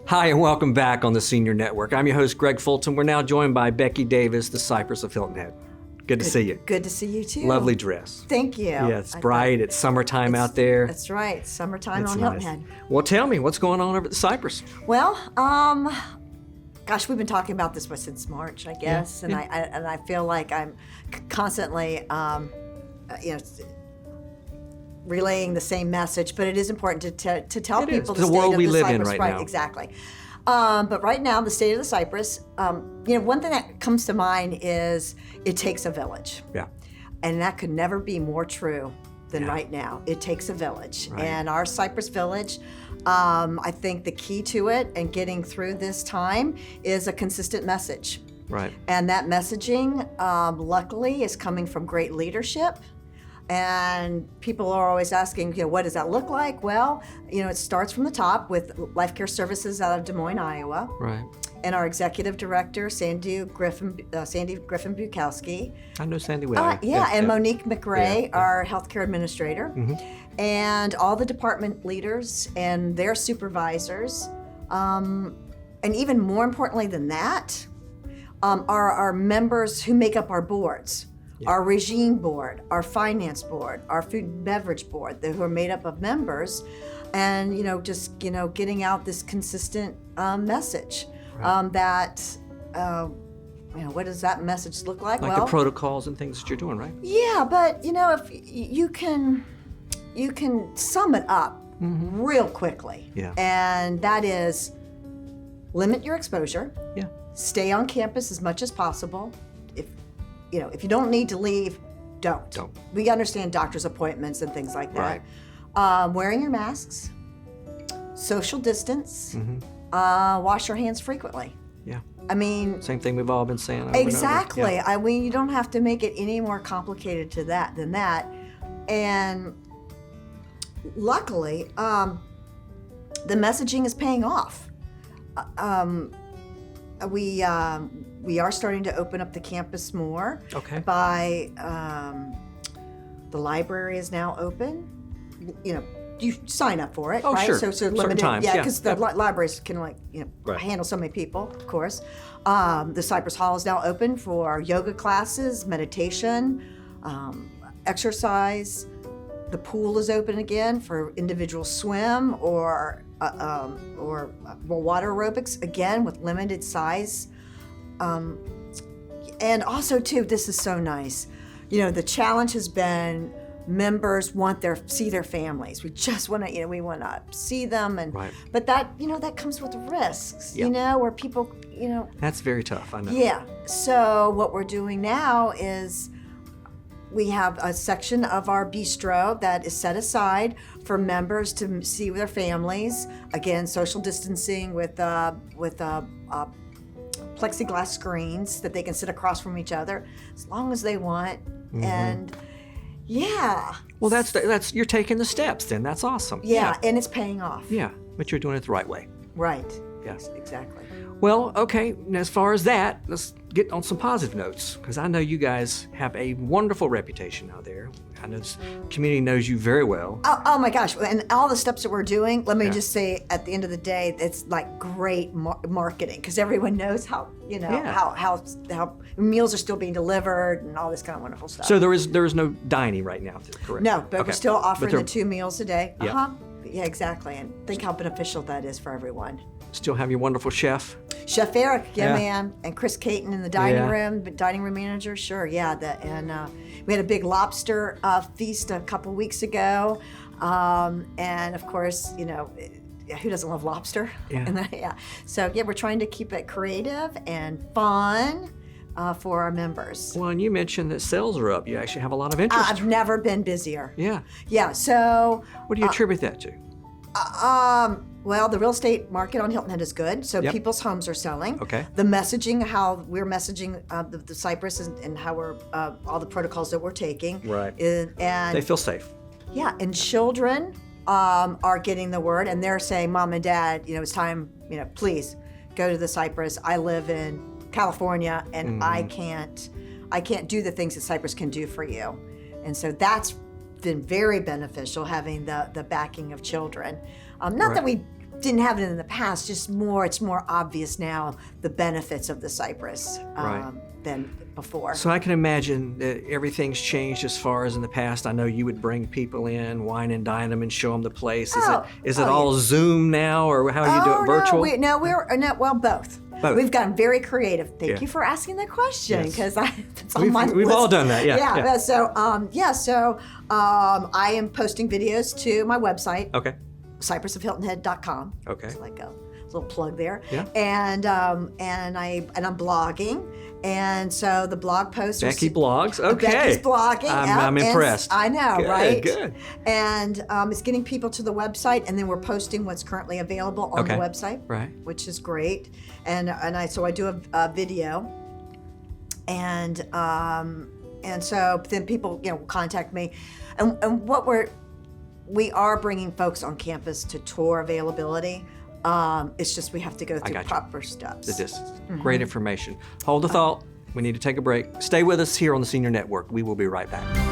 Hi, and welcome back on the Senior Network. I'm your host, Greg Fulton. We're now joined by Becky Davis, the Cypress of Hilton head. Good to see you. Good to see you, too. Lovely dress. Thank you. Yeah, it's bright. It's summertime out there. That's right. Summertime It's on nice. Hilton Head. Well, tell me, what's going on over at the Cypress? Well, gosh, we've been talking about this since March, I guess, and I feel like I'm constantly, relaying the same message, but it is important to tell It people is. the The state world of we the live in Cypress, right right? now. Exactly. But right now, the state of the Cypress, one thing that comes to mind is it takes a village. Yeah. And that could never be more true than right now. It takes a village. Right. And our Cypress Village, I think the key to it and getting through this time is a consistent message. Right. And that messaging, luckily, is coming from great leadership. And people are always asking, what does that look like? Well, it starts from the top with Life Care Services out of Des Moines, Iowa. Right. And our executive director, Sandy Griffin Bukowski. I know Sandy well. And Monique McRae, Yeah. our healthcare administrator, and all the department leaders and their supervisors, and even more importantly than that, are our members who make up our boards. Yeah. Our regime board, our finance board, our food and beverage board, who are made up of members, and getting out this consistent message. Right. What does that message look like? Like the protocols and things that you're doing, right? Yeah, but if you can sum it up real quickly. Yeah. And that is limit your exposure. Yeah. Stay on campus as much as possible. If you don't need to leave, don't. We understand doctor's appointments and things like that. Right. Wearing your masks, social distance, wash your hands frequently. Yeah. I mean, same thing we've all been saying over exactly. And over. Yeah. I mean, you don't have to make it any more complicated than that. And luckily, the messaging is paying off. We are starting to open up the campus more. Okay. By the library is now open. You sign up for it, oh, right? Sure. So certain limited, times. yeah, because the libraries can Right. handle so many people, of course. The Cypress Hall is now open for yoga classes, meditation, exercise. The pool is open again for individual swim or water aerobics, again with limited size. And also too, this is so nice. The challenge has been members see their families. We just want to, we want to see them, and Right. but that that comes with risks. Yeah. Where people, That's very tough. I know. Yeah. So what we're doing now is we have a section of our bistro that is set aside for members to see their families. Again, social distancing with plexiglass screens that they can sit across from each other as long as they want. And well, that's you're taking the steps then. That's awesome. Yeah, and it's paying off. Yeah, but you're doing it the right way. Right. Yes. Exactly. Well, okay, and as far as that, let's get on some positive notes, because I know you guys have a wonderful reputation out there. I know this community knows you very well. Oh my gosh, and all the steps that we're doing, let me just say at the end of the day, it's like great marketing, because everyone knows how meals are still being delivered and all this kind of wonderful stuff. So there is no dining right now, correct? No, but we're still offering the 2 meals a day. Yeah. Yeah, exactly, and think how beneficial that is for everyone. Still have your wonderful chef. Chef Eric, Yeah. man, and Chris Caton in the dining room manager, sure, yeah. We had a big lobster feast a couple weeks ago, and of course, who doesn't love lobster? Yeah. So we're trying to keep it creative and fun for our members. Well, and you mentioned that sales are up. You actually have a lot of interest. I've never been busier. Yeah. Yeah. So. What do you attribute that to? Well, the real estate market on Hilton Head is good, so people's homes are selling. Okay. The messaging, how we're messaging the Cypress and how we're all the protocols that we're taking. Right. And They feel safe. Yeah, and children are getting the word, and they're saying, "Mom and Dad, it's time. Please go to the Cypress. I live in California, and I can't do the things that Cypress can do for you." And so that's been very beneficial, having the backing of children. Not that we didn't have it in the past. Just more, it's more obvious now the benefits of the Cypress Right. than before. So I can imagine that everything's changed as far as in the past. I know you would bring people in, wine and dine them, and show them the place. Is it all Zoom now, or how you do it? Virtual? Well, both. Both. We've gotten very creative. Thank Yeah. you for asking that question, Yes. because it's on my We've list. all done that. Yeah. So I am posting videos to my website, Okay. cypressofhiltonhead.com. Okay. So like a little plug there. Yeah. And I'm blogging, and so the blog posts. Becky blogs. Okay. Becky's blogging. I'm and impressed. I know, Good, right? Good. And it's getting people to the website, and then we're posting what's currently available on the Okay. website, Right. which is great. And I do a video, and so then people contact me, and what we are bringing folks on campus to tour availability. It's just we have to go through got you. proper steps. The distance. Great information. Hold the thought. We need to take a break. Stay with us here on the Senior Network. We will be right back.